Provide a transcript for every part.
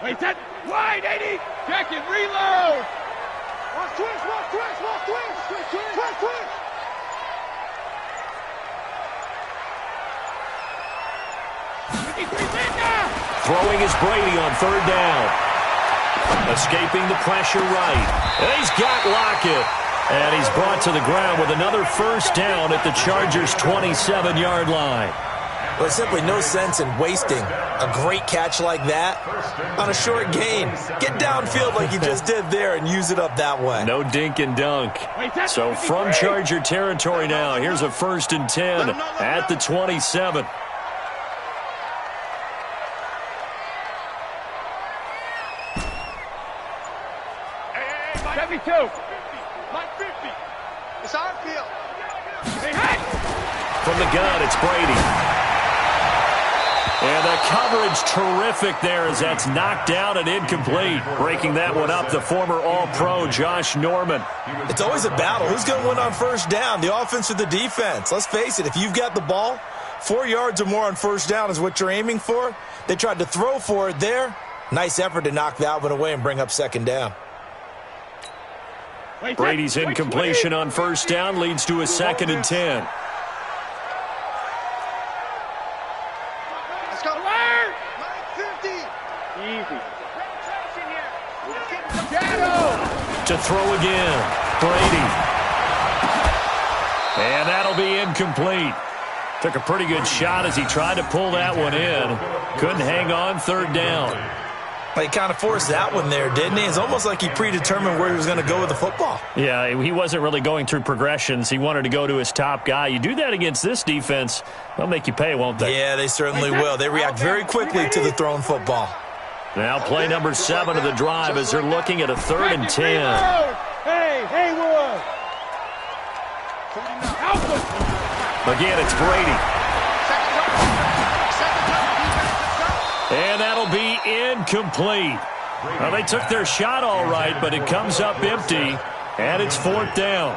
Wait, set. Wide, 80. Check and reload. Watch twist, watch twist, watch twist. Twist, twist, twist, twist. Throwing is Brady on third down. Escaping the pressure right. And he's got Lockett. And he's brought to the ground with another first down at the Chargers' 27-yard line. Well, there's simply no sense in wasting a great catch like that on a short gain. Get downfield like you just did there and use it up that way. No dink and dunk. So from Charger territory now, here's a 1st and 10 at the 27. It's our field. From the gun, it's Brady. And the coverage terrific there as that's knocked down and incomplete. Breaking that one up, the former All-Pro Josh Norman. It's always a battle. Who's going to win on first down, the offense or the defense? Let's face it, if you've got the ball, 4 yards or more on first down is what you're aiming for. They tried to throw for it there. Nice effort to knock that one away and bring up second down. Brady's incompletion on first down leads to a 2nd and 10. Let's go. 950. Easy. To throw again, Brady. And that'll be incomplete. Took a pretty good shot as he tried to pull that one in. Couldn't hang on, third down. He kind of forced that one there, didn't he? It's almost like he predetermined where he was going to go with the football. Yeah, he wasn't really going through progressions. He wanted to go to his top guy. You do that against this defense, they'll make you pay, won't they? Yeah, they certainly will. They react very quickly to the thrown football. Now play number 7 of the drive as they're looking at a 3rd and 10. Hey, Haywood. Again, it's Brady. And that'll be incomplete. Well, they took their shot all right, but it comes up empty, and it's 4th down.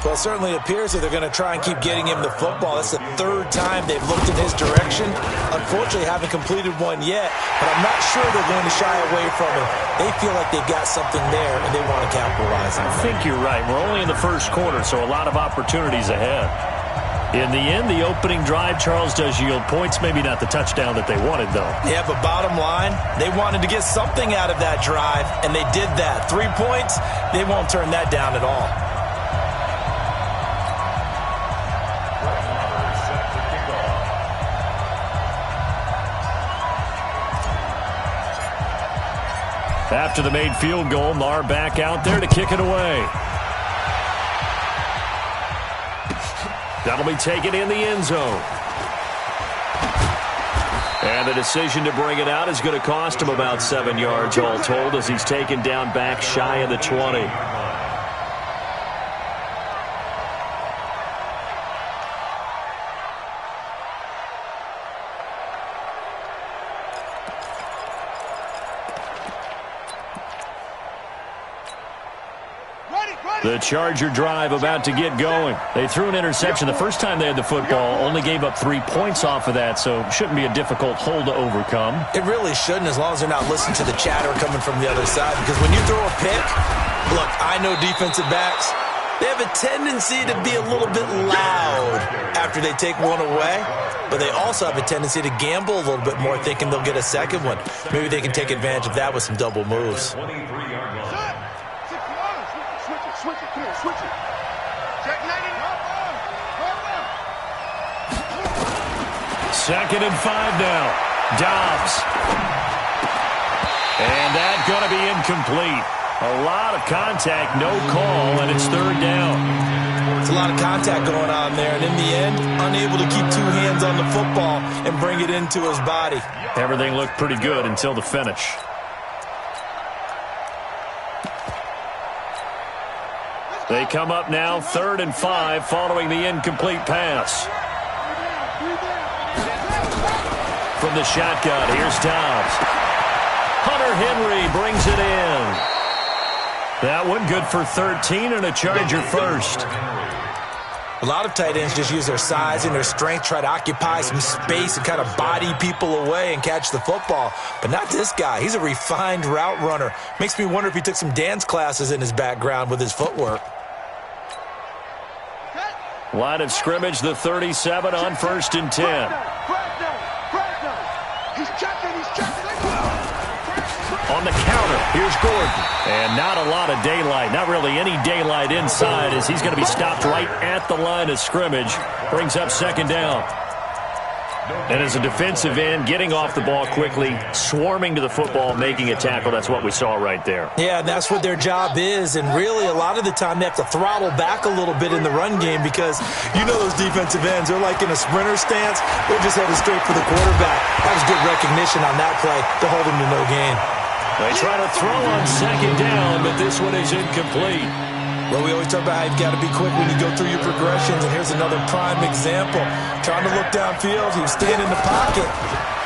Well, it certainly appears that they're going to try and keep getting him the football. That's the 3rd time they've looked in his direction. Unfortunately, haven't completed one yet, but I'm not sure they're going to shy away from it. They feel like they've got something there, and they want to capitalize on it. I think you're right. We're only in the first quarter, so a lot of opportunities ahead. In the end, the opening drive, Charles, does yield points. Maybe not the touchdown that they wanted, though. Yeah, but bottom line, they wanted to get something out of that drive, and they did that. 3 points, they won't turn that down at all. After the made field goal, Marr back out there to kick it away. That'll be taken in the end zone. And the decision to bring it out is going to cost him about 7 yards all told as he's taken down back shy of the 20. The Charger drive about to get going. They threw an interception the first time they had the football, only gave up 3 points off of that, so shouldn't be a difficult hole to overcome. It really shouldn't, as long as they're not listening to the chatter coming from the other side, because when you throw a pick, look, I know defensive backs, they have a tendency to be a little bit loud after they take one away, but they also have a tendency to gamble a little bit more, thinking they'll get a second one. Maybe they can take advantage of that with some double moves. Switch it, come on, switch it. Check 90. 2nd and 5 now. Dobbs. And that's going to be incomplete. A lot of contact, no call, and it's 3rd down. It's a lot of contact going on there, and in the end, unable to keep 2 hands on the football and bring it into his body. Everything looked pretty good until the finish. They come up now 3rd and 5 following the incomplete pass. From the shotgun, here's Dobbs. Hunter Henry brings it in. That one good for 13 and a Charger first. A lot of tight ends just use their size and their strength, try to occupy some space and kind of body people away and catch the football. But not this guy. He's a refined route runner. Makes me wonder if he took some dance classes in his background with his footwork. Line of scrimmage, the 37 on 1st and 10. On the counter, here's Gordon. And not a lot of daylight, not really any daylight inside as he's going to be stopped right at the line of scrimmage. Brings up 2nd down. And as a defensive end, getting off the ball quickly, swarming to the football, making a tackle, that's what we saw right there. Yeah, that's what their job is. And really, a lot of the time, they have to throttle back a little bit in the run game because you know those defensive ends, they're like in a sprinter stance. They're just headed straight for the quarterback. That was good recognition on that play to hold him to no gain. They try to throw on 2nd down, but this one is incomplete. Well, we always talk about how you've got to be quick when you go through your progressions, and here's another prime example. Trying to look downfield, he was staying in the pocket,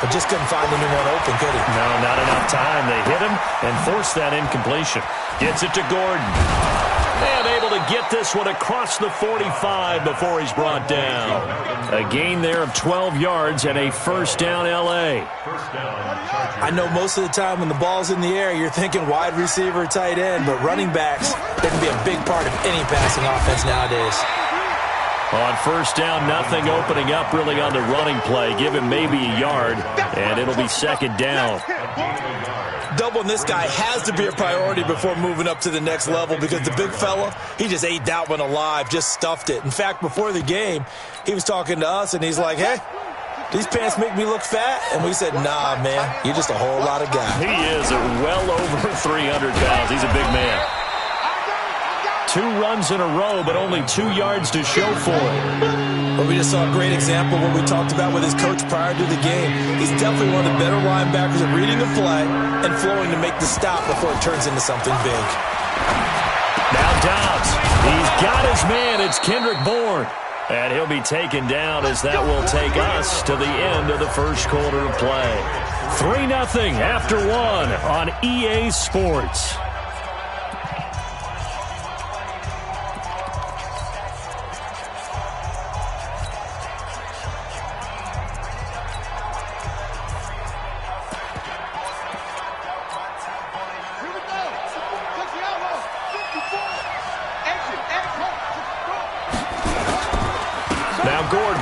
but just couldn't find anyone open, could he? No, not enough time. They hit him and forced that incompletion. Gets it to Gordon. And able to get this one across the 45 before he's brought down. A gain there of 12 yards and a 1st down L.A. I know most of the time when the ball's in the air, you're thinking wide receiver, tight end, but running backs, they can be a big part of any passing offense nowadays. On 1st down, nothing opening up really on the running play. Give him maybe a yard, and it'll be 2nd down. Doubling this guy has to be a priority before moving up to the next level because the big fella, he just ate that one alive, just stuffed it. In fact, before the game, he was talking to us, and he's like, hey, these pants make me look fat? And we said, nah, man, you're just a whole lot of guy. He is well over 300 pounds. He's a big man. 2 runs in a row, but only 2 yards to show for it. But we just saw a great example of what we talked about with his coach prior to the game. He's definitely one of the better linebackers at reading a play and flowing to make the stop before it turns into something big. Now Dobbs. He's got his man. It's Kendrick Bourne. And he'll be taken down as that will take us to the end of the 1st quarter of play. 3-0 after 1 on EA Sports.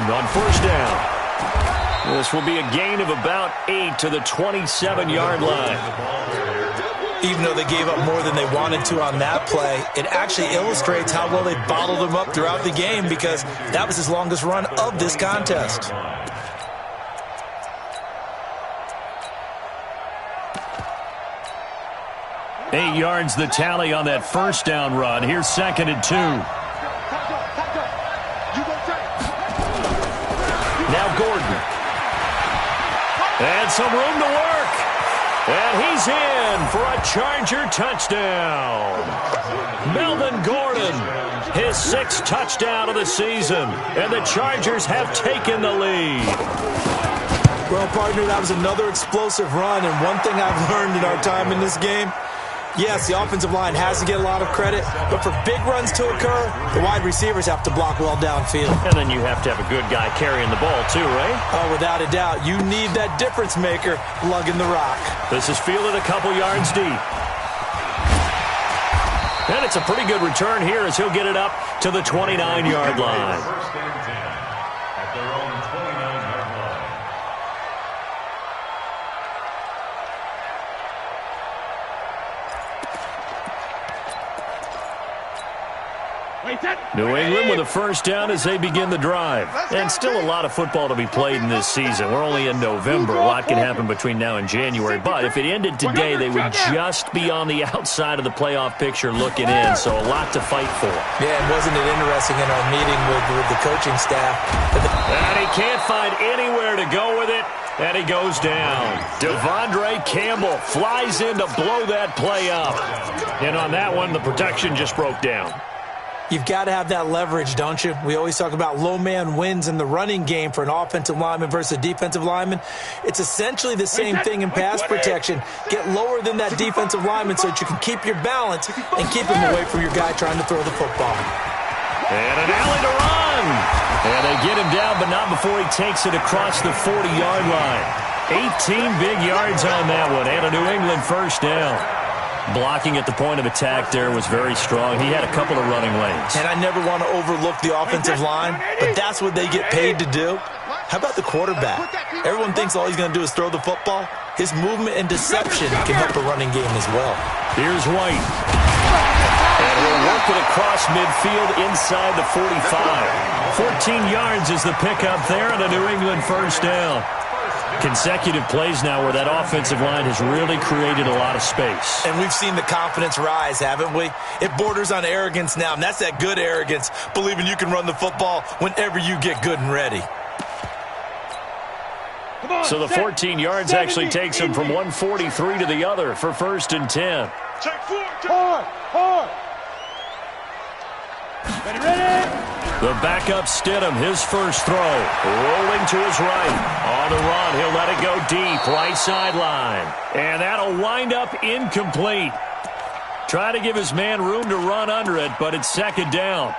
On 1st down. This will be a gain of about 8 to the 27-yard line. Even though they gave up more than they wanted to on that play, it actually illustrates how well they bottled him up throughout the game because that was his longest run of this contest. Eight yards the tally on that 1st down run. Here's 2nd and 2. Now Gordon. And some room to work. And he's in for a Charger touchdown. Melvin Gordon, his 6th touchdown of the season. And the Chargers have taken the lead. Well, partner, that was another explosive run. And one thing I've learned in our time in this game, yes, the offensive line has to get a lot of credit, but for big runs to occur, the wide receivers have to block well downfield. And then you have to have a good guy carrying the ball too, right? Oh, without a doubt. You need that difference maker lugging the rock. This is fielded a couple yards deep. And it's a pretty good return here as he'll get it up to the 29-yard line. New England with a 1st down as they begin the drive. And still a lot of football to be played in this season. We're only in November. A lot can happen between now and January. But if it ended today, they would just be on the outside of the playoff picture looking in. So a lot to fight for. Yeah, and wasn't it interesting in our meeting with the coaching staff? And he can't find anywhere to go with it. And he goes down. Devondre Campbell flies in to blow that play up. And on that one, the protection just broke down. You've got to have that leverage, don't you? We always talk about low man wins in the running game for an offensive lineman versus a defensive lineman. It's essentially the same thing in pass protection. Get lower than that defensive lineman so that you can keep your balance and keep him away from your guy trying to throw the football. And an alley to run. And they get him down, but not before he takes it across the 40-yard line. 18 big yards on that one, and a New England first down. Blocking at the point of attack there was very strong. He had a couple of running lanes. And I never want to overlook the offensive line, but that's what they get paid to do. How about the quarterback? Everyone thinks all he's going to do is throw the football. His movement and deception can help a running game as well. Here's White. And he'll work it across midfield inside the 45. 14 yards is the pickup there, and a New England first down. Consecutive plays now where that offensive line has really created a lot of space. And we've seen the confidence rise, haven't we? It borders on arrogance now, and that's that good arrogance, believing you can run the football whenever you get good and ready. So the 14 yards actually takes him from 143 to the other for 1st and 10. Hard. Ready. The backup Stidham, his first throw, rolling to his right. On the run, he'll let it go deep, right sideline. And that'll wind up incomplete. Try to give his man room to run under it, but it's 2nd down.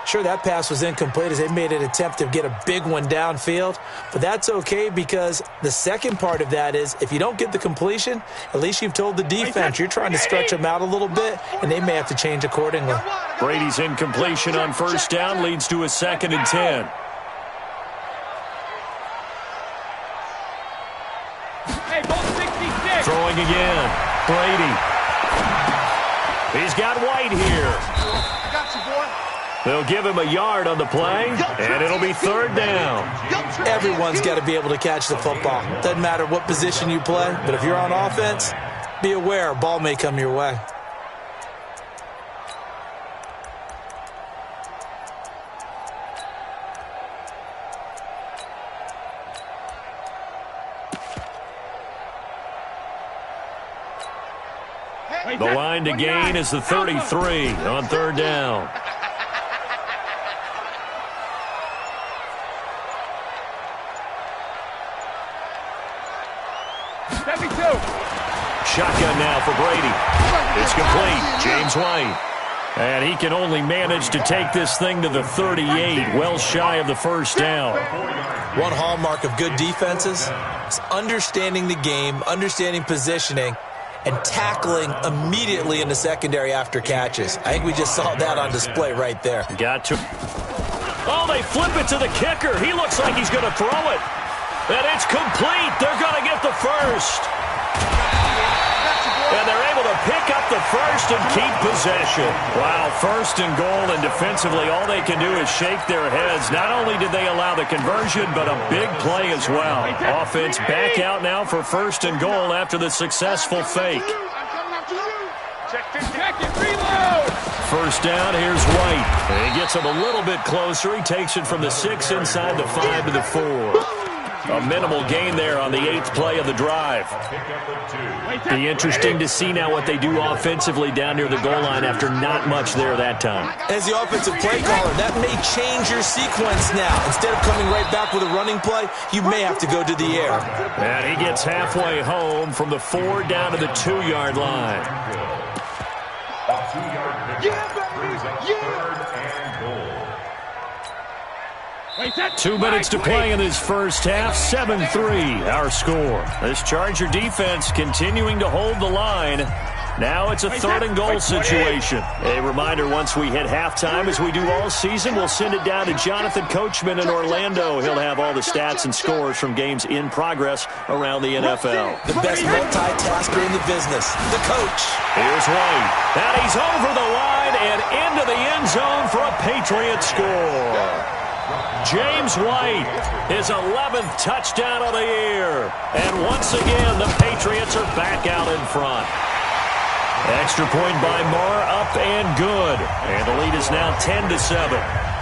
Sure, that pass was incomplete as they made an attempt to get a big one downfield, but that's okay because the second part of that is if you don't get the completion, at least you've told the defense you're trying to stretch them out a little bit, and they may have to change accordingly. Brady's incompletion on 1st down leads to a 2nd and 10. Hey, ball 66. Throwing again. Brady. He's got White here. I got you, boy. They'll give him a yard on the play, and it'll be 3rd down. Everyone's got to be able to catch the football. Doesn't matter what position you play, but if you're on offense, be aware a ball may come your way. The line to gain is the 33 on 3rd down. Shotgun now for Brady. It's complete. James White. And he can only manage to take this thing to the 38, well shy of the 1st down. One hallmark of good defenses is understanding the game, understanding positioning, and tackling immediately in the secondary after catches. I think we just saw that on display right there. Got to. Oh, they flip it to the kicker. He looks like he's going to throw it. And it's complete. They're going to get the first. And they're able to pick up the first and keep possession. Wow, 1st and goal, and defensively all they can do is shake their heads. Not only did they allow the conversion, but a big play as well. Offense back out now for 1st and goal after the successful fake. Check it, reload. 1st down, here's White. And he gets him a little bit closer. He takes it from the 6 inside the 5 to the 4. A minimal gain there on the 8th play of the drive. Be interesting to see now what they do offensively down near the goal line after not much there that time. As the offensive play caller, that may change your sequence now. Instead of coming right back with a running play, you may have to go to the air. And he gets halfway home from the 4 down to the 2-yard line. Yeah, baby. Yeah. 2 minutes to play in this first half. 7-3 our score. This Charger defense continuing to hold the line. Now it's a 3rd and goal situation. A reminder, once we hit halftime, as we do all season, we'll send it down to Jonathan Coachman in Orlando. He'll have all the stats and scores from games in progress around the NFL. The best multitasker in the business, the coach. Here's White. And he's over the line and into the end zone for a Patriot score. James White, his 11th touchdown of the year. And once again, the Patriots are back out in front. Extra point by Marr, up and good. And the lead is now 10-7.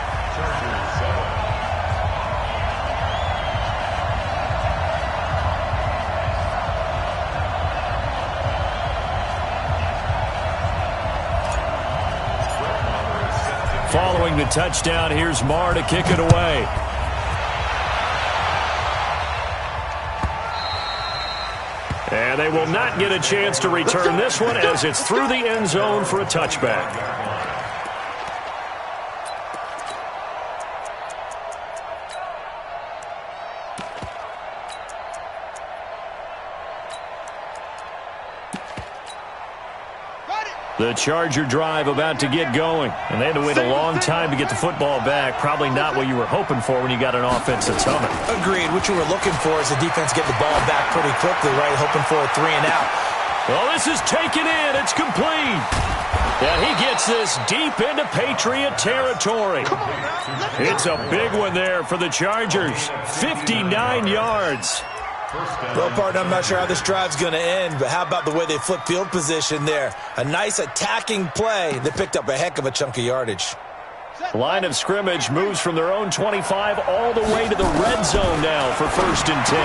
Following the touchdown, here's Marr to kick it away. And they will not get a chance to return this one as it's through the end zone for a touchback. The Charger drive about to get going, and they had to wait a long time to get the football back. Probably not what you were hoping for when you got an offense that's humming. Agreed. What you were looking for is the defense get the ball back pretty quickly, right? Hoping for a 3 and out. Well, this is taken in. It's complete. And he gets this deep into Patriot territory. It's a big one there for the Chargers. 59 yards. Well, partner, I'm not sure how this drive's going to end, but how about the way they flip field position there? A nice attacking play that picked up a heck of a chunk of yardage. Line of scrimmage moves from their own 25 all the way to the red zone now for 1st and 10.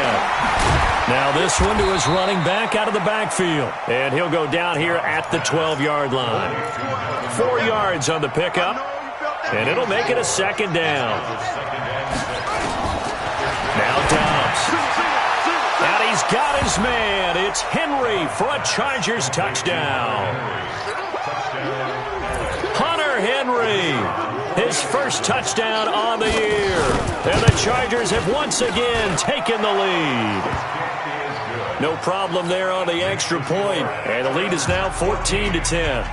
Now this one to his running back out of the backfield. And he'll go down here at the 12-yard line. 4 yards on the pickup. And it'll make it a 2nd down. Now Dobbs. And he's got his man. It's Henry for a Chargers touchdown. Hunter Henry, his first touchdown on the year. And the Chargers have once again taken the lead. No problem there on the extra point. And the lead is now 14-10.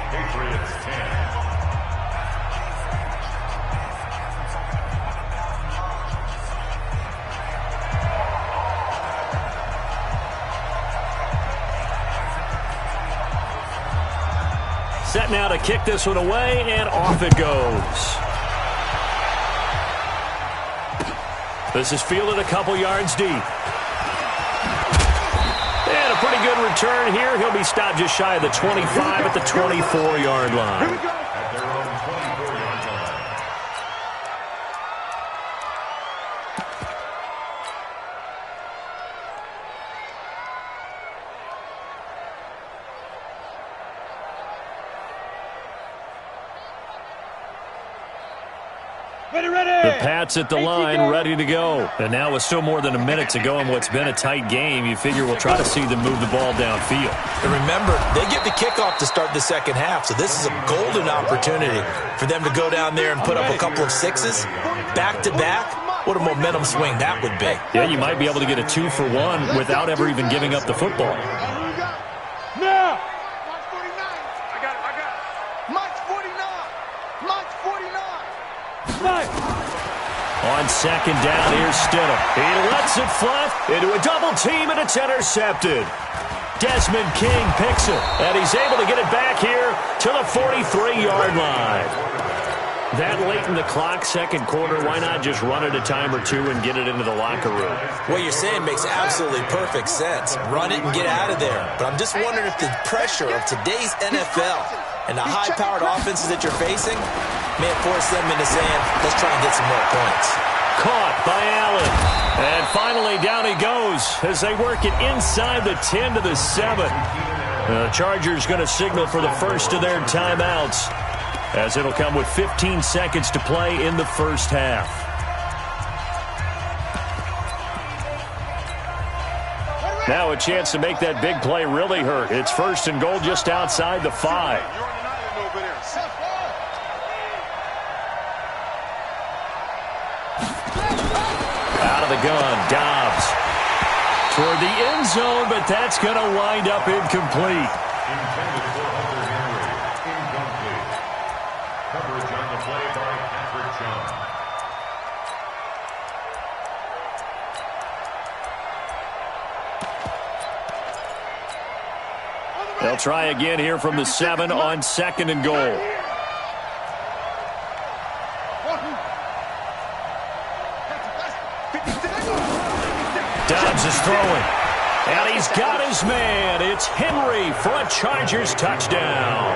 Set now to kick this one away, and off it goes. This is fielded a couple yards deep. And a pretty good return here. He'll be stopped just shy of the 25 at the 24-yard line. Here we go. The Pats at the line, ready to go. And now with still more than a minute to go in what's been a tight game, you figure we'll try to see them move the ball downfield. And remember, they get the kickoff to start the second half, so this is a golden opportunity for them to go down there and put up a couple of sixes back-to-back. What a momentum swing that would be. Yeah, you might be able to get a 2-for-1 without ever even giving up the football. Now. March 49. I got it. March 49. March 49. Mike. On 2nd down, here's Stidham. He lets it fly into a double team, and it's intercepted. Desmond King picks it, and he's able to get it back here to the 43-yard line. That late in the clock, 2nd quarter, why not just run it a time or two and get it into the locker room? What you're saying makes absolutely perfect sense. Run it and get out of there. But I'm just wondering if the pressure of today's NFL and the high-powered offenses that you're facing may have forced them into saying, let's try and get some more points. Caught by Allen. And finally down he goes as they work it inside the 10 to the 7. The Chargers going to signal for the first of their timeouts, as it'll come with 15 seconds to play in the first half. Now a chance to make that big play really hurt. It's 1st and goal just outside the 5. Out of the gun, Dobbs. Toward the end zone, but that's going to wind up incomplete. They'll try again here from the 7 on 2nd and goal. Dobbs is throwing. And he's got his man. It's Henry for a Chargers touchdown.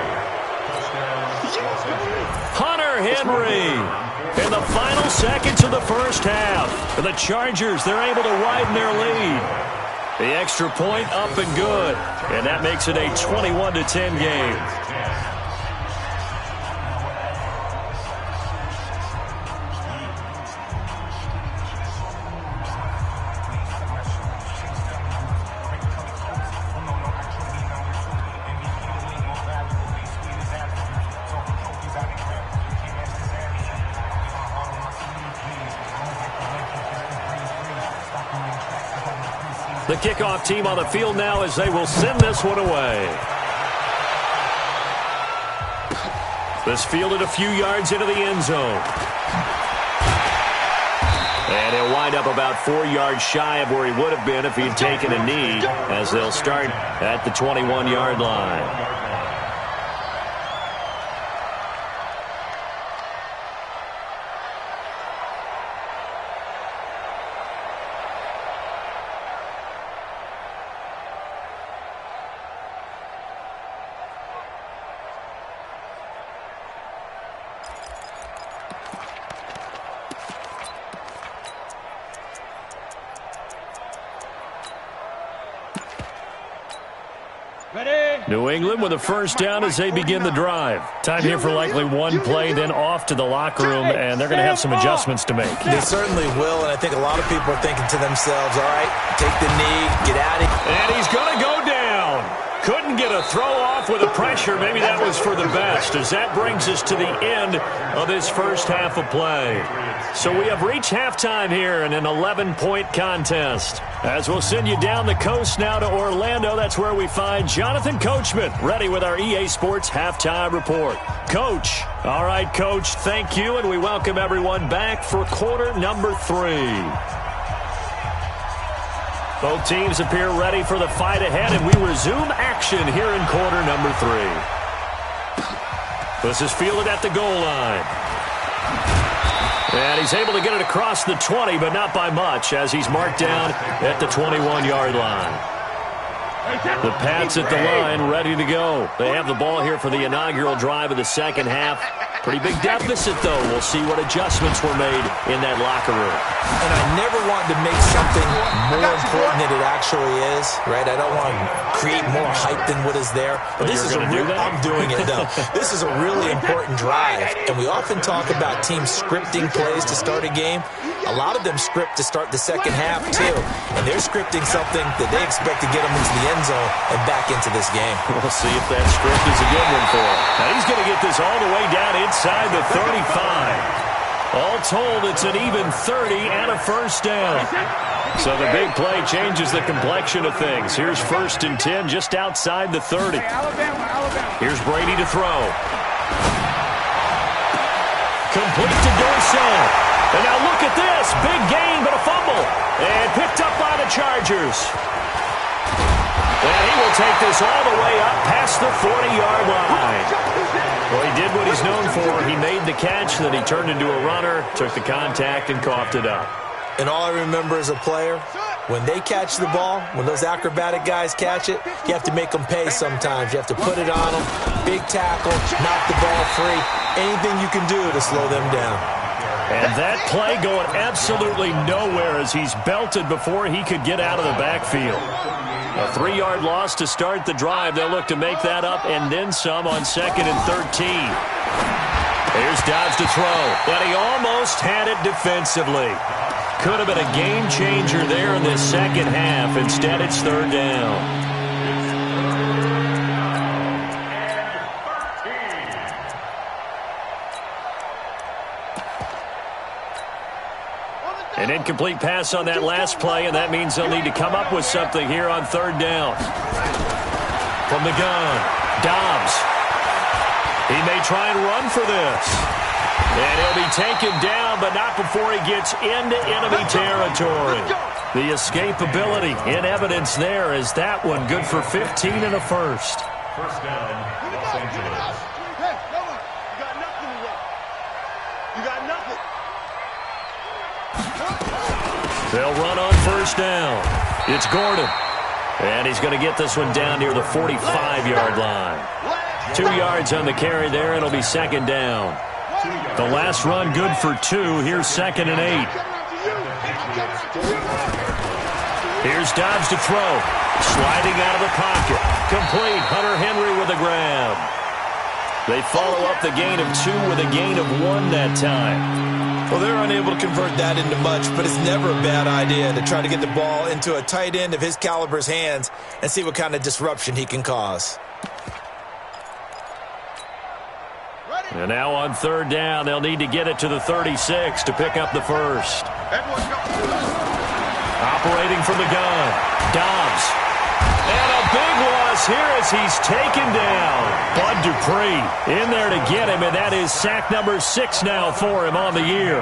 Hunter Henry in the final seconds of the first half. For the Chargers, they're able to widen their lead. The extra point up and good. And that makes it a 21-10 game. The kickoff team on the field now as they will send this one away. This fielded a few yards into the end zone. And he'll wind up about 4 yards shy of where he would have been if he'd taken a knee, as they'll start at the 21-yard line. New England with a first down as they begin the drive. Time here for likely one play, then off to the locker room, and they're going to have some adjustments to make. They certainly will, and I think a lot of people are thinking to themselves, all right, take the knee, get out of here. And he's going to go down. Couldn't get a throw off with the pressure. Maybe that was for the best, as that brings us to the end of this first half of play. So we have reached halftime here in an 11-point contest. As we'll send you down the coast now to Orlando, that's where we find Jonathan Coachman, ready with our EA Sports Halftime Report. Coach. All right, Coach, thank you, and we welcome everyone back for quarter number 3. Both teams appear ready for the fight ahead, and we resume action here in quarter number 3. This is fielded at the goal line. And he's able to get it across the 20, but not by much, as he's marked down at the 21-yard line. The Pats at the line, ready to go. They have the ball here for the inaugural drive of the second half. Pretty big deficit, though. We'll see what adjustments were made in that locker room. And I never want to make something more important than it actually is, right? I don't want to create more hype than what is there. But this is I'm doing it, though. This is a really important drive. And we often talk about teams scripting plays to start a game. A lot of them script to start the second half, too. And they're scripting something that they expect to get them into the end zone and back into this game. We'll see if that script is a good one for him. Now he's going to get this all the way down inside the 35. All told, it's an even 30 and a first down. So the big play changes the complexion of things. Here's 1st and 10 just outside the 30. Here's Brady to throw. Complete to Dorsett. And now look at this. Big gain, but a fumble. And picked up by the Chargers. And he will take this all the way up past the 40-yard line. Well, he did what he's known for. He made the catch, then he turned into a runner, took the contact, and coughed it up. And all I remember as a player, when they catch the ball, when those acrobatic guys catch it, you have to make them pay sometimes. You have to put it on them, big tackle, knock the ball free, anything you can do to slow them down. And that play going absolutely nowhere as he's belted before he could get out of the backfield. A 3-yard loss to start the drive. They'll look to make that up and then some on 2nd and 13. Here's Dobbs to throw. But he almost had it defensively. Could have been a game changer there in this second half. Instead, it's 3rd down. An incomplete pass on that last play, and that means they'll need to come up with something here on 3rd down. From the gun, Dobbs. He may try and run for this. And he'll be taken down, but not before he gets into enemy territory. The escapability in evidence there is that one good for 15 and a first. First down, Los Angeles. Hey, no one. You got nothing today. You got nothing. They'll run on 1st down. It's Gordon. And he's going to get this one down near the 45-yard line. 2 yards on the carry there. It'll be 2nd down. The last run good for 2. Here's 2nd and 8. Here's Dobbs to throw. Sliding out of the pocket. Complete. Hunter Henry with a grab. They follow up the gain of 2 with a gain of 1 that time. Well, they're unable to convert that into much, but it's never a bad idea to try to get the ball into a tight end of his caliber's hands and see what kind of disruption he can cause. And now on 3rd down, they'll need to get it to the 36 to pick up the first. Operating from the gun, Dobbs. And a big one. us here as he's taken down. Bud Dupree in there to get him, and that is sack number 6 now for him on the year.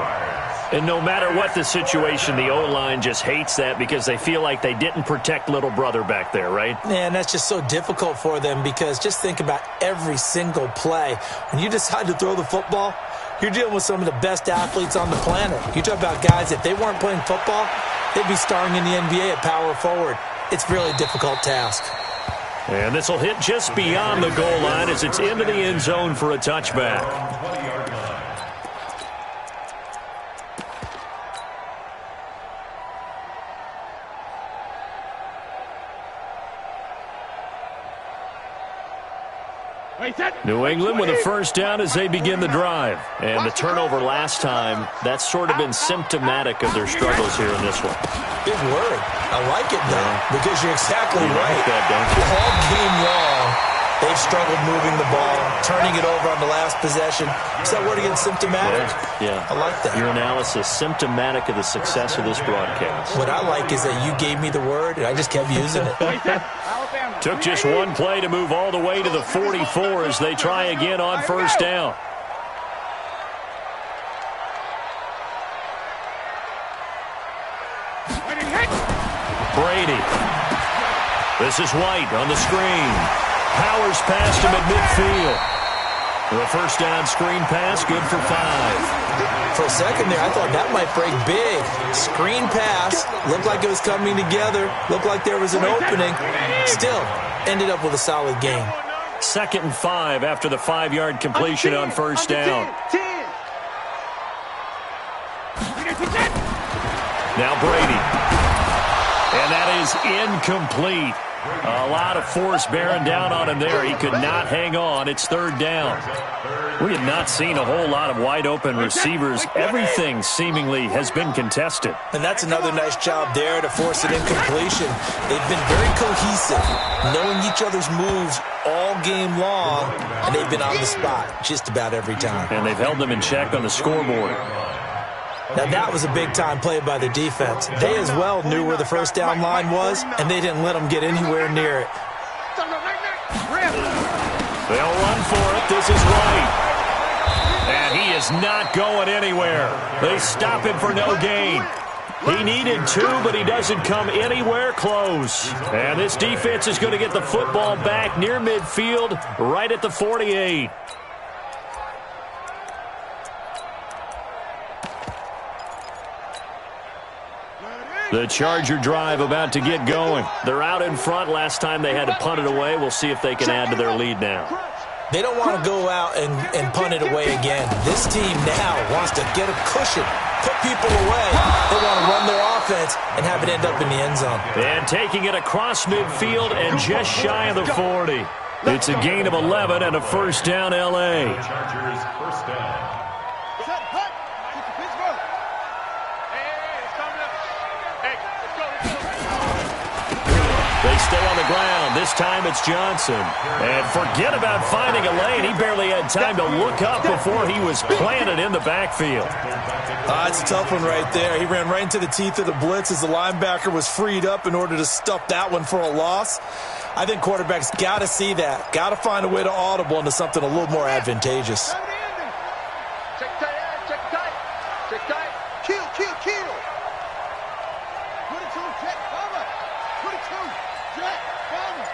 And no matter what the situation, the O-line just hates that because they feel like they didn't protect little brother back there, right? Man, that's just so difficult for them because just think about every single play. When you decide to throw the football, you're dealing with some of the best athletes on the planet. You talk about guys, if they weren't playing football, they'd be starring in the NBA at power forward. It's a really difficult task. And this will hit just beyond the goal line as it's into the end zone for a touchback. New England with a first down as they begin the drive. And the turnover last time, that's sort of been symptomatic of their struggles here in this one. Big word. I like it, though, because you're exactly right. Like that, don't you? All game long, they've struggled moving the ball, turning it over on the last possession. Is that word again, symptomatic? Yeah. I like that. Your analysis, symptomatic of the success of this broadcast. What I like is that you gave me the word, and I just kept using it. Took just one play to move all the way to the 44 as they try again on first down. Brady. This is White on the screen. Powers past him at midfield. The first down screen pass, good for 5. For a second there, I thought that might break big. Screen pass, looked like it was coming together, looked like there was an opening. Still, ended up with a solid gain. 2nd and 5 after the 5-yard completion on first down. Now Brady. And that is incomplete. A lot of force bearing down on him there. He could not hang on. It's 3rd down. We have not seen a whole lot of wide-open receivers. Everything seemingly has been contested. And that's another nice job there to force an incompletion. They've been very cohesive, knowing each other's moves all game long, and they've been on the spot just about every time. And they've held them in check on the scoreboard. Now, that was a big-time play by the defense. They as well knew where the first down line was, and they didn't let them get anywhere near it. They'll run for it. This is White. And he is not going anywhere. They stop him for no gain. He needed 2, but he doesn't come anywhere close. And this defense is going to get the football back near midfield, right at the 48. The Charger drive about to get going. They're out in front. Last time they had to punt it away. We'll see if they can add to their lead now. They don't want to go out and punt it away again. This team now wants to get a cushion, put people away. They want to run their offense and have it end up in the end zone. And taking it across midfield and just shy of the 40. It's a gain of 11 and a first down, L.A. Chargers first down. They stay on the ground. This time it's Johnson. And forget about finding a lane. He barely had time to look up before he was planted in the backfield. It's a tough one right there. He ran right into the teeth of the blitz as the linebacker was freed up in order to stuff that one for a loss. I think quarterbacks got to see that. Got to find a way to audible into something a little more advantageous. Check tight. Check tight. Kill. 22, check, cover. 22, check, cover.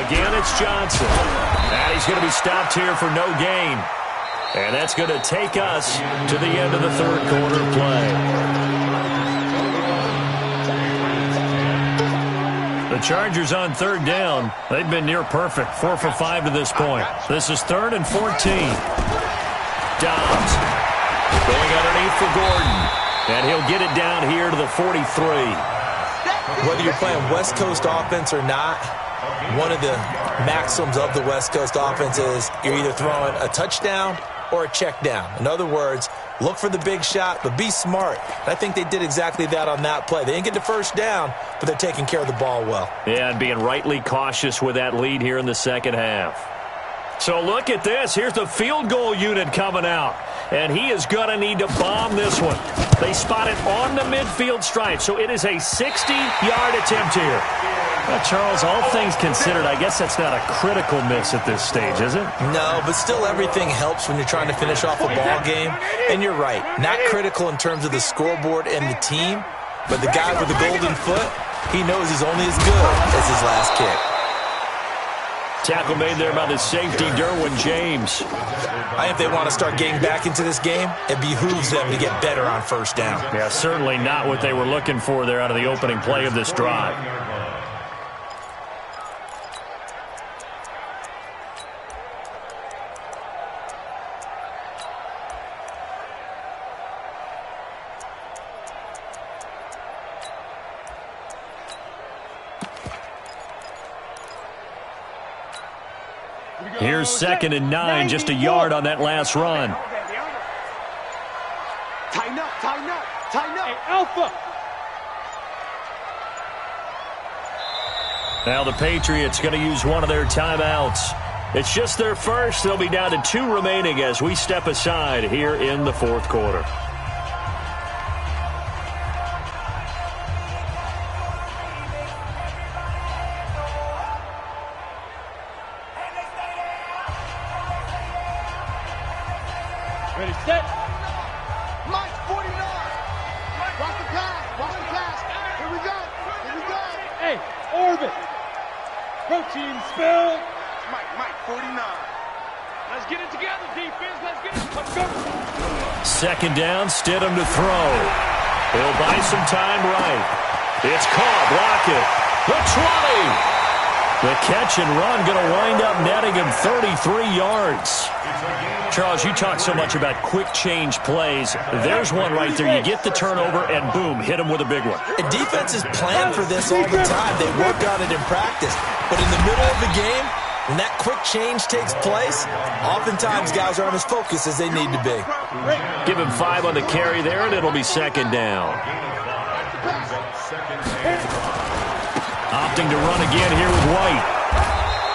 Again, it's Johnson. And he's going to be stopped here for no gain. And that's going to take us to the end of the 3rd quarter play. The Chargers on 3rd down. They've been near perfect. 4 for 5 to this point. This is 3rd and 14. Dobbs going underneath for Gordon. And he'll get it down here to the 43. Whether you're playing West Coast offense or not, one of the maxims of the West Coast offense is you're either throwing a touchdown or a check down. In other words, look for the big shot, but be smart. And I think they did exactly that on that play. They didn't get the first down, but they're taking care of the ball well. Yeah, and being rightly cautious with that lead here in the second half. So look at this. Here's the field goal unit coming out. And he is going to need to bomb this one. They spot it on the midfield stripe. So it is a 60-yard attempt here. Well, Charles, all things considered, I guess that's not a critical miss at this stage, is it? No, but still everything helps when you're trying to finish off a ball game. And you're right, not critical in terms of the scoreboard and the team, but the guy with the golden foot, he knows he's only as good as his last kick. Tackle made there by the safety, Derwin James. I think if they want to start getting back into this game, it behooves them to get better on first down. Yeah, certainly not what they were looking for there out of the opening play of this drive. Here's 2nd and 9, just a yard on that last run. Tighten up, tighten up, tighten up. Hey, Alpha. Now the Patriots going to use one of their timeouts. It's just their first. They'll be down to 2 remaining as we step aside here in the 4th quarter. Ready, set. Mike, 49. Watch the pass, watch the pass. Here we go, here we go. Hey, orbit. Protein spill. Mike, 49. Let's get it together, defense. Let's get it. Let's go. 2nd down, Stidham to throw. He'll buy some time right. It's caught, Lockett. The 20. The catch and run going to wind up netting him 33 yards. Charles, you talk so much about quick change plays. There's one right there. You get the turnover, and boom, hit him with a big one. And defenses plan for this all the time. They work on it in practice. But in the middle of the game, when that quick change takes place, oftentimes guys aren't as focused as they need to be. Give him 5 on the carry there, and it'll be 2nd down. Opting to run again here with White.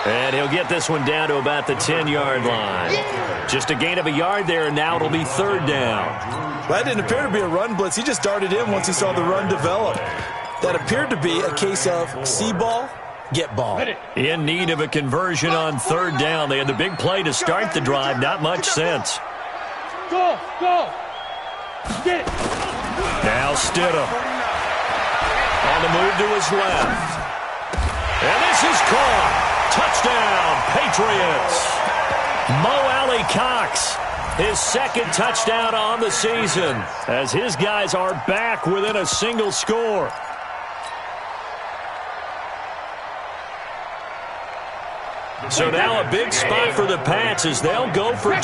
And he'll get this one down to about the 10-yard line. Just a gain of a yard there, and now it'll be 3rd down. Well, that didn't appear to be a run blitz. He just darted in once he saw the run develop. That appeared to be a case of see ball, get ball. In need of a conversion on 3rd down. They had the big play to start the drive. Not much sense. Go, go. Get it. Now Stidham. On the move to his left. And this is caught. Touchdown, Patriots. Mo Alley-Cox, his 2nd touchdown on the season, as his guys are back within a single score. So now a big spot for the Pats as they'll go for 2.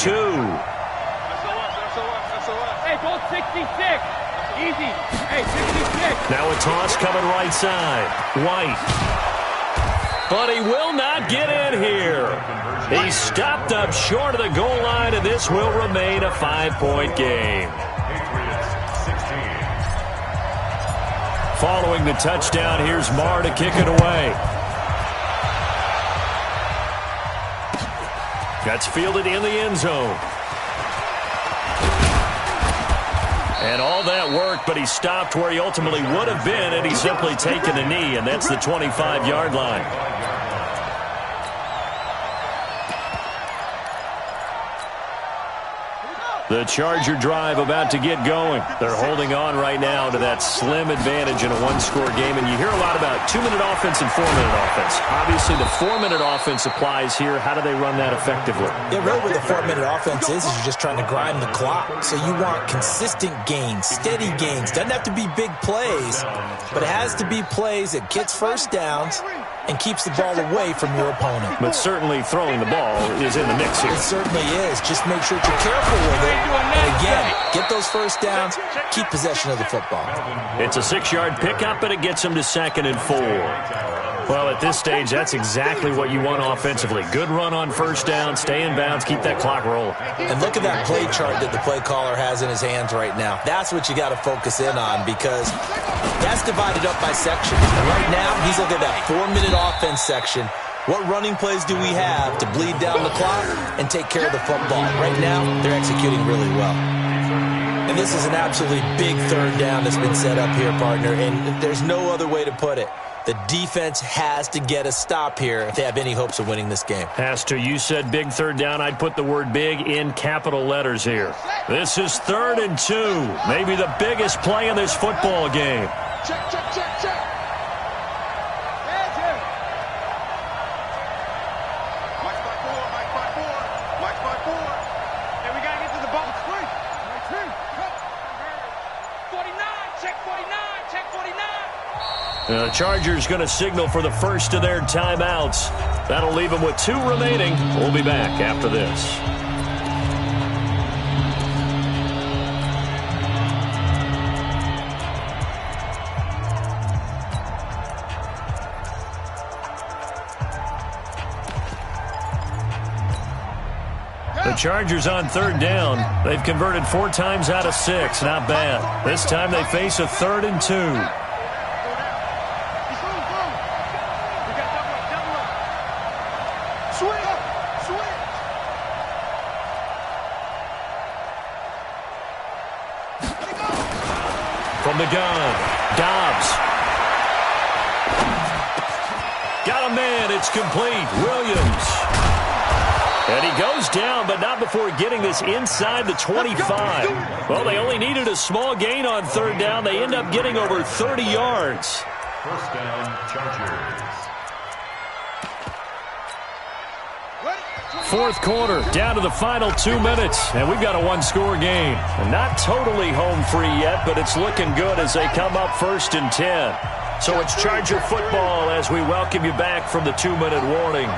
Hey, go 66. Easy. Hey, 66. Now a toss coming right side. White. But he will not get in here. He's stopped up short of the goal line, and this will remain a 5-point game. Following the touchdown, here's Marr to kick it away. That's fielded in the end zone. And all that worked, but he stopped where he ultimately would have been, and he's simply taken a knee, and that's the 25-yard line. The Charger drive about to get going. They're holding on right now to that slim advantage in a one-score game. And you hear a lot about 2-minute offense and 4-minute offense. Obviously, the 4-minute offense applies here. How do they run that effectively? Yeah, really what the 4-minute offense is you're just trying to grind the clock. So you want consistent gains, steady gains. Doesn't have to be big plays, but it has to be plays that gets first downs and keeps the ball away from your opponent. But certainly throwing the ball is in the mix here. It certainly is. Just make sure that you're careful with it. And again, get those first downs, keep possession of the football. It's a 6-yard pickup, and it gets him to 2nd and 4. Well, at this stage, that's exactly what you want offensively. Good run on first down, stay in bounds, keep that clock rolling. And look at that play chart that the play caller has in his hands right now. That's what you got to focus in on, because that's divided up by section. And right now, he's looking at that 4-minute offense section. What running plays do we have to bleed down the clock and take care of the football? Right now, they're executing really well. And this is an absolutely big third down that's been set up here, partner, and there's no other way to put it. The defense has to get a stop here if they have any hopes of winning this game. Has to. You said big third down. I'd put the word big in capital letters here. This is 3rd and 2. Maybe the biggest play in this football game. Check, check, check, check. Watch by four, watch by four, watch by four. And we got to get to the ball. 49, check 49, check 49. The Chargers going to signal for the first of their timeouts. That'll leave them with 2 remaining. We'll be back after this. The Chargers on 3rd down. They've converted 4 times out of 6. Not bad. This time they face a 3rd and 2. From the gun, Dobbs. Got a man, it's complete. Williams. And he goes down, but not before getting this inside the 25. Well, they only needed a small gain on 3rd down. They end up getting over 30 yards. First down, Chargers. 4th quarter, down to the final 2 minutes, and we've got a 1-score game. Not totally home free yet, but it's looking good as they come up 1st and 10. So it's Charger football as we welcome you back from the 2-minute warning.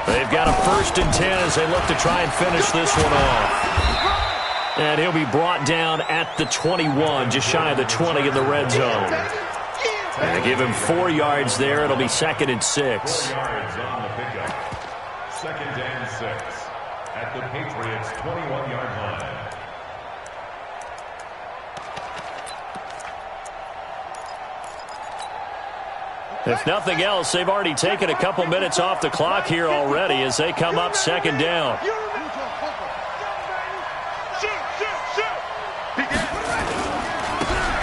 They've got a 1st and 10 as they look to try and finish this one off. And he'll be brought down at the 21, just shy of the 20 in the red zone. And they give him 4 yards there. It'll be 2nd and 6. 4 yards on the pickup. 2nd and 6 at the Patriots' 21-yard line. If nothing else, they've already taken a couple minutes off the clock here already as they come up 2nd down.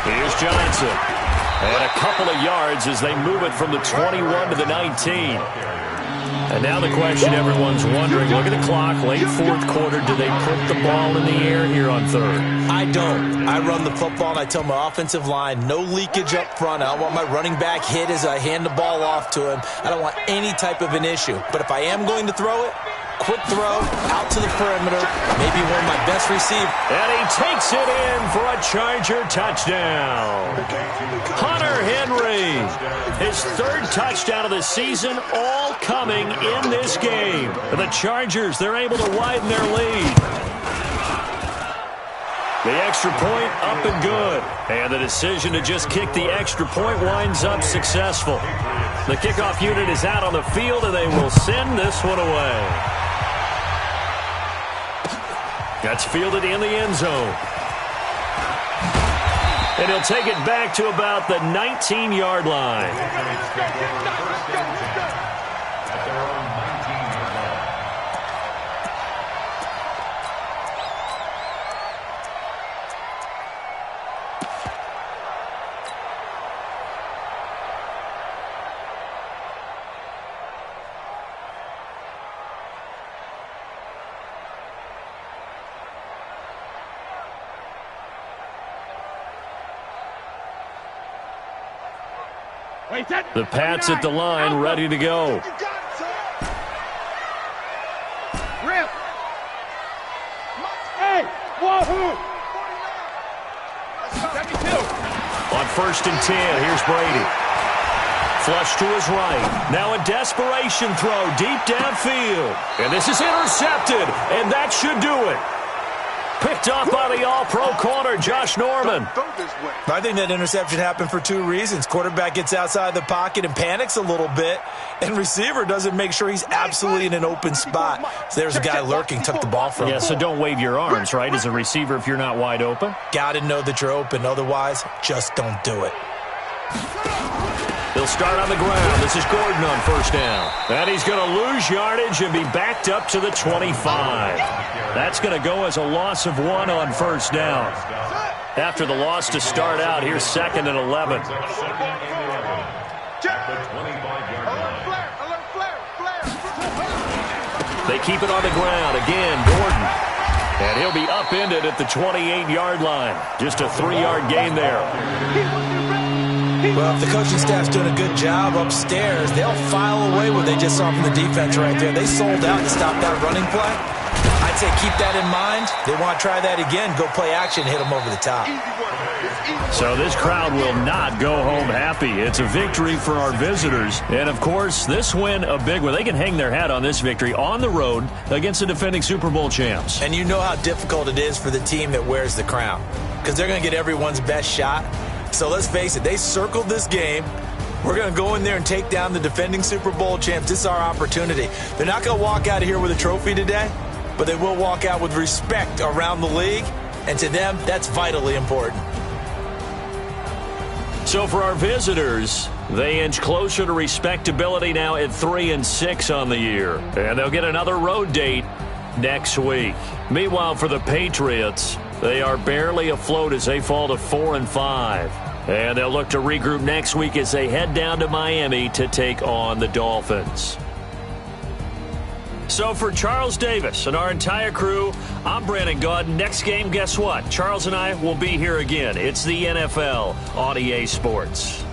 Here's Johnson. And a couple of yards as they move it from the 21 to the 19. And now the question everyone's wondering, look at the clock, late 4th quarter, do they put the ball in the air here on 3rd? I don't. I run the football, and I tell my offensive line, no leakage up front. I don't want my running back hit as I hand the ball off to him. I don't want any type of an issue. But if I am going to throw it, quick throw, out to the perimeter, maybe one of my best receivers. And he takes it in for a Charger touchdown. Hunter Henry, his 3rd touchdown of the season, all coming in this game. The Chargers, they're able to widen their lead. The extra point up and good. And the decision to just kick the extra point winds up successful. The kickoff unit is out on the field, and they will send this one away. That's fielded in the end zone. And he'll take it back to about the 19-yard line. At their own 19-yard line. The Pats at the line, ready to go. Rip. Hey, wahoo. 72. On 1st and 10, here's Brady. Flush to his right. Now a desperation throw deep downfield. And this is intercepted, and that should do it. Picked off by the all-pro corner, Josh Norman. I think that interception happened for 2 reasons. Quarterback gets outside the pocket and panics a little bit, and receiver doesn't make sure he's absolutely in an open spot. So there's a guy lurking, took the ball from him. Yeah, so don't wave your arms, right, as a receiver if you're not wide open? Got to know that you're open. Otherwise, just don't do it. They'll start on the ground. This is Gordon on first down. And he's going to lose yardage and be backed up to the 25. That's going to go as a loss of 1 on first down. After the loss to start out, here's 2nd and 11. They keep it on the ground. Again, Gordon. And he'll be upended at the 28-yard line. Just a 3-yard gain there. Well, if the coaching staff's doing a good job upstairs, they'll file away what they just saw from the defense right there. They sold out to stop that running play. I'd say keep that in mind. They want to try that again. Go play action, hit them over the top. So this crowd will not go home happy. It's a victory for our visitors. And, of course, this win, a big one. They can hang their hat on this victory on the road against the defending Super Bowl champs. And you know how difficult it is for the team that wears the crown, because they're going to get everyone's best shot. So let's face it, they circled this game. We're going to go in there and take down the defending Super Bowl champs. This is our opportunity. They're not going to walk out of here with a trophy today, but they will walk out with respect around the league. And to them, that's vitally important. So for our visitors, they inch closer to respectability now at 3-6 on the year. And they'll get another road date next week. Meanwhile, for the Patriots, they are barely afloat as they fall to 4-5. And they'll look to regroup next week as they head down to Miami to take on the Dolphins. So for Charles Davis and our entire crew, I'm Brandon Gaudin. Next game, guess what? Charles and I will be here again. It's the NFL on EA Sports.